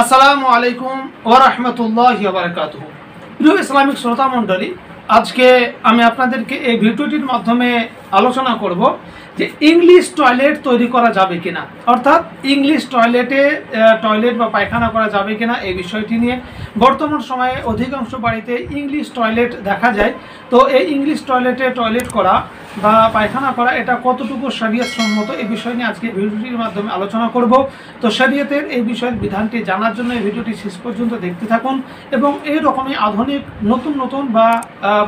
আসসালামু আলাইকুম ওয়া রাহমাতুল্লাহি ওয়া বারাকাতুহু। প্রিয় ইসলামিক শ্রোতা মণ্ডলী, আজকে আমি আপনাদেরকে এই ভিডিওটির মাধ্যমে আলোচনা করব যে ইংলিশ টয়লেট তৈরি করা যাবে কিনা, অর্থাৎ ইংলিশ টয়লেট বা পায়খানা করা যাবে কিনা এই বিষয়টি নিয়ে। বর্তমান সময়ে অধিকাংশ বাড়িতে ইংলিশ টয়লেট দেখা যায়। তো এই ইংলিশ টয়লেট করা বা পায়খানা করা এটা কতটুকু শরীয়ত সম্মত এই বিষয় নিয়ে আজকে ভিডিওটির মাধ্যমে আলোচনা করব। তো শরীয়তের এই বিষয়ের বিধানটি জানার জন্য এই ভিডিওটি শেষ পর্যন্ত দেখতে থাকুন এবং এই রকমই আধুনিক নতুন বা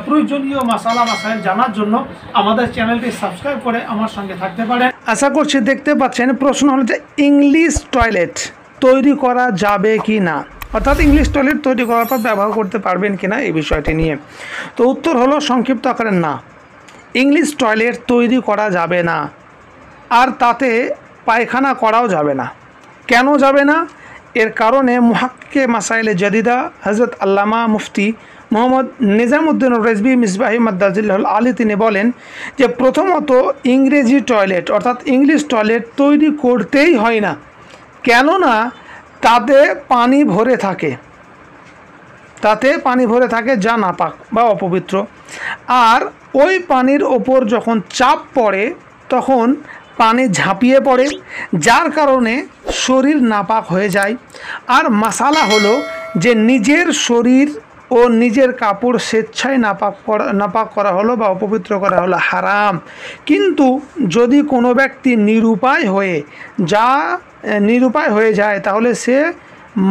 প্রয়োজনীয় মাসাইল জানার জন্য আমাদের চ্যানেলটি সাবস্ক্রাইব করে আমার সঙ্গে থাকতে পারেন। আশা করছি দেখতে পাচ্ছেন। প্রশ্ন হলো যে ইংলিশ টয়লেট তৈরি করা যাবে কি না, অর্থাৎ ইংলিশ টয়লেট তৈরি করার পর ব্যবহার করতে পারবেন কিনা এই বিষয়টি নিয়ে। তো উত্তর হলো সংক্ষিপ্ত আকারে না, ইংলিশ টয়লেট তৈরি করা যাবে না, আর তাতে পায়খানা করাও যাবে না। কেন যাবে না? এর কারণে মুহাক্কিকে মাসাইলে জাদিদা হযরত আল্লামা মুফতি মোহাম্মদ নিজামুদ্দিন রেজভী মিসবাহি মাদ্দাজিল্লাহুল আলী তিনি বলেন যে প্রথমত ইংরেজি টয়লেট অর্থাৎ ইংলিশ টয়লেট তৈরি করতেই হয় না, কেননা তাতে পানি ভরে থাকে যা নাপাক বা অপবিত্র। আর ওই পানির ওপর যখন চাপ পড়ে তখন পানি ঝাঁপিয়ে পড়ে, যার কারণে শরীর নাপাক হয়ে যায়। আর মাসালা হলো যে নিজের শরীর ও নিজের কাপড় স্বেচ্ছায় নাপাক করা হলো বা অপবিত্র করা হলো হারাম। কিন্তু যদি কোনো ব্যক্তি নিরুপায় হয়ে যায় তাহলে সে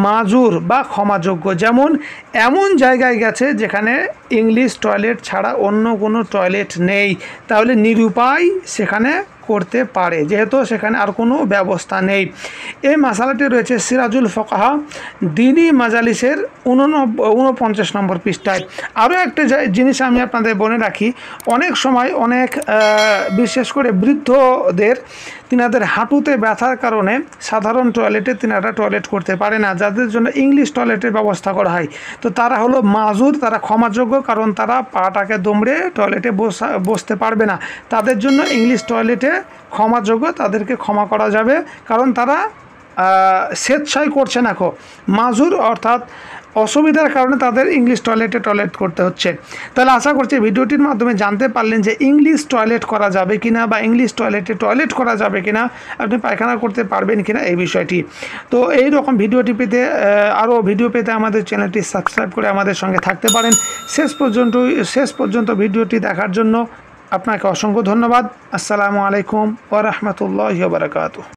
মাজুর বা ক্ষমাযোগ্য। যেমন এমন জায়গায় গেছে যেখানে ইংলিশ টয়লেট ছাড়া অন্য কোনো টয়লেট নেই, তাহলে নিরুপায় সেখানে করতে পারে, যেহেতু সেখানে আর কোনো ব্যবস্থা নেই। এই মাসালাটি রয়েছে সিরাজুল ফাকাহা দ্বীনি মাজালিসের 49 নম্বর পৃষ্ঠায়। আরও একটা জিনিস আমি আপনাদের বলে রাখি, অনেক সময় বিশেষ করে বৃদ্ধদের তিনাদের হাঁটুতে ব্যথার কারণে সাধারণ টয়লেটে তিনারা টয়লেট করতে পারে না, যাদের জন্য ইংলিশ টয়লেটের ব্যবস্থা করা হয়। তো তারা হলো মাজুর, তারা ক্ষমাযোগ্য, কারণ তারা পাটাকে দুমড়ে টয়লেটে বসতে পারবে না। তাদের জন্য ইংলিশ টয়লেটে ক্ষমাযোগ্য, তাদেরকে ক্ষমা করা যাবে, কারণ তারা স্বেচ্ছায় করছে না। মাজুর অর্থাৎ অসুবিধার কারণে তাদের ইংলিশ টয়লেট করতে হচ্ছে। তাহলে আশা করছি ভিডিওটির মাধ্যমে জানতে পারলেন যে ইংলিশ টয়লেট করা যাবে কিনা বা ইংলিশ টয়লেট করা যাবে কিনা, আপনি পায়খানা করতে পারবেন কিনা এই বিষয়টি। তো এই রকম আরও ভিডিও পেতে আমাদের চ্যানেলটি সাবস্ক্রাইব করে আমাদের সঙ্গে থাকতে পারেন। শেষ পর্যন্ত ভিডিওটি দেখার জন্য আপনাকে অসংখ্য ধন্যবাদ। আসসালামু আলাইকুম ওয়া রাহমাতুল্লাহি ওয়া বারাকাতুহু।